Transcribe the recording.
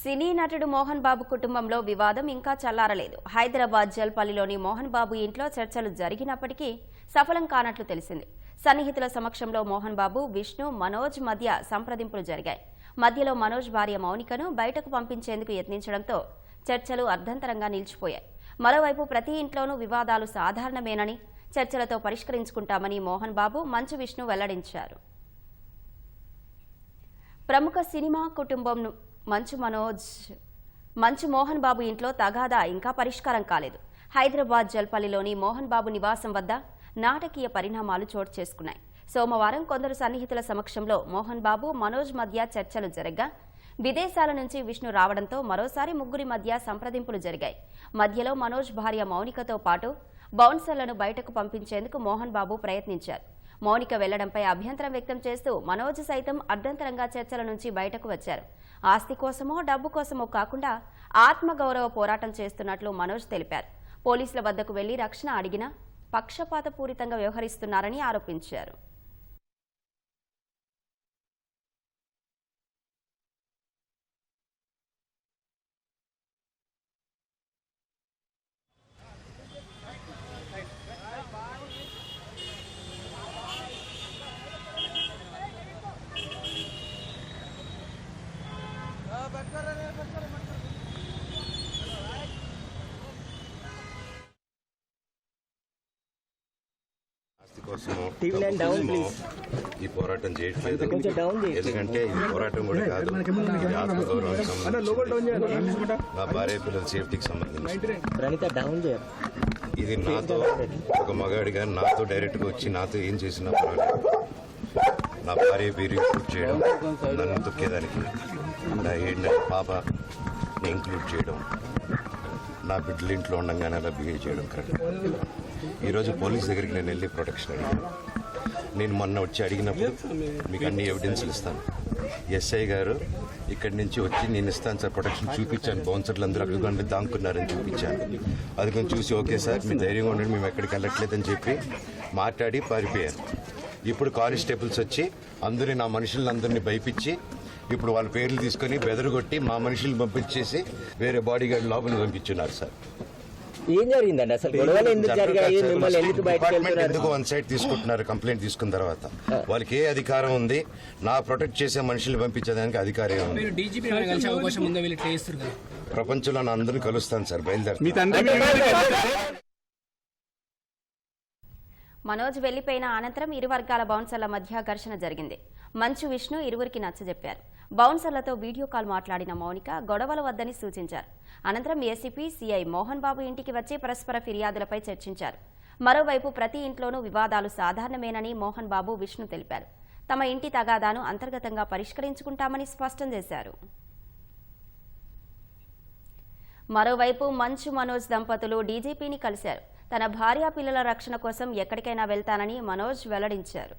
సినీ నటుడు మోహన్ బాబు కుటుంబంలో వివాదం ఇంకా చల్లారలేదు. హైదరాబాద్ జల్పల్లిలోని మోహన్ బాబు ఇంట్లో చర్చలు జరిగినప్పటికీ సఫలం కానట్లు తెలిసింది. సన్నిహితుల సమక్షంలో మోహన్ బాబు, విష్ణు, మనోజ్ మధ్య సంప్రదింపులు జరిగాయి. మధ్యలో మనోజ్ భార్య మౌనికను బయటకు పంపించేందుకు యత్నించడంతో చర్చలు అర్ధంతరంగా నిలిచిపోయాయి. మరోవైపు ప్రతి ఇంట్లోనూ వివాదాలు సాధారణమేనని, చర్చలతో పరిష్కరించుకుంటామని మోహన్ బాబు, మంచు విష్ణు వెల్లడించారు. ప్రముఖ సినిమా కుటుంబం మంచు మోహన్ బాబు ఇంట్లో తగాదా ఇంకా పరిష్కారం కాలేదు. హైదరాబాద్ జల్పల్లిలోని మోహన్ బాబు నివాసం వద్ద నాటకీయ పరిణామాలు చోటు చేసుకున్నాయి. సోమవారం కొందరు సన్నిహితుల సమక్షంలో మోహన్ బాబు, మనోజ్ మధ్య చర్చలు జరగ్గా విదేశాల నుంచి విష్ణు రావడంతో మరోసారి ముగ్గురి మధ్య సంప్రదింపులు జరిగాయి. మధ్యలో మనోజ్ భార్య మౌనికతో పాటు బౌన్సర్లను బయటకు పంపించేందుకు మోహన్ బాబు ప్రయత్నించారు. మౌనిక వెళ్లడంపై అభ్యంతరం వ్యక్తం చేస్తూ మనోజ్ సైతం అర్ధంతరంగా చర్చల నుంచి బయటకు వచ్చారు. ఆస్తి కోసమో డబ్బు కోసమో కాకుండా ఆత్మగౌరవ పోరాటం చేస్తున్నట్లు మనోజ్ తెలిపారు. పోలీసుల వద్దకు వెళ్లి రక్షణ అడిగినా పక్షపాతపూరితంగా వ్యవహరిస్తున్నారని ఆరోపించారు. ఈ పోరాటం చేయట్లేదు. ఎందుకంటే ఈ పోరాటం కూడా కాదు, ఆత్మగౌరవానికి సంబంధించి, నా భార్య పిల్లల సేఫ్టీకి సంబంధించి. ఇది నాతో ఒక మగాడిగా నాతో డైరెక్ట్గా వచ్చి నాతో ఏం చేసినా పర్వాలేదు. నా భార్య పేరు ఇంక్లూడ్ చేయడం, నన్ను తొక్కేదానికి నా 7 నెలల పాపని ఇంక్లూడ్ చేయడం, నా బిడ్డలు ఇంట్లో ఉండగానే అలా బిహేవ్ చేయడం కరెక్ట్. ఈరోజు పోలీస్ దగ్గరికి నేను వెళ్ళి ప్రొటెక్షన్ అడిగాను. నేను మొన్న వచ్చి అడిగినప్పుడు మీకు అన్ని ఎవిడెన్స్లు ఇస్తాను, ఎస్ఐ గారు ఇక్కడి నుంచి వచ్చి నేను ఇస్తాను సార్ ప్రొటెక్షన్ చూపించాను. బౌన్సర్లు అందరూ అక్కడ దాక్కున్నారని చూపించాను. అది కొంచెం చూసి ఓకే సార్ మీ ధైర్యంగా ఉండండి, మేము ఎక్కడికి వెళ్ళట్లేదని చెప్పి మాట్లాడి పారిపోయారు. ఇప్పుడు కానిస్టేబుల్స్ వచ్చి అందరినీ, నా మనుషులందరినీ భయపించి ఇప్పుడు వాళ్ళ పేర్లు తీసుకొని బెదరగొట్టి మా మనుషులు పంపించేసి వేరే బాడీ గార్డ్ లోపలికి పంపించున్నారు సార్. ఏం జరిగిందండి అసలు? ఎందుకు వన్ సైడ్ తీసుకుంటున్నారు? కంప్లైంట్ తీసుకున్న తర్వాత వాళ్ళకి ఏ అధికారం ఉంది? నా ప్రొటెక్ట్ చేసే మనుషులు పంపించేదానికి అధికారం ఉంది. ప్రపంచంలో నా అందరినీ కలుస్తాను సార్, బయలుదేరుతాను. మనోజ్ వెళ్లిపోయిన అనంతరం ఇరు వర్గాల బౌన్సర్ల మధ్య ఘర్షణ జరిగింది. మంచు విష్ణు ఇరువురికి నచ్చజెప్పారు. బౌన్సర్లతో వీడియో కాల్ మాట్లాడిన మౌనిక గొడవల వద్దని సూచించారు. అనంతరం ఏసీపీ, సీఐ మోహన్ బాబు ఇంటికి వచ్చి పరస్పర ఫిర్యాదులపై చర్చించారు. మరోవైపు ప్రతి ఇంట్లోనూ వివాదాలు సాధారణమేనని మోహన్ బాబు, విష్ణు తెలిపారు. తమ ఇంటి తగాదాను అంతర్గతంగా పరిష్కరించుకుంటామని స్పష్టం చేశారు. మరోవైపు మంచు, మనోజ్ దంపతులు డీజీపీని కలిశారు. తన భార్య పిల్లల రక్షణ కోసం ఎక్కడికైనా వెళ్తానని మనోజ్ వెల్లడించారు.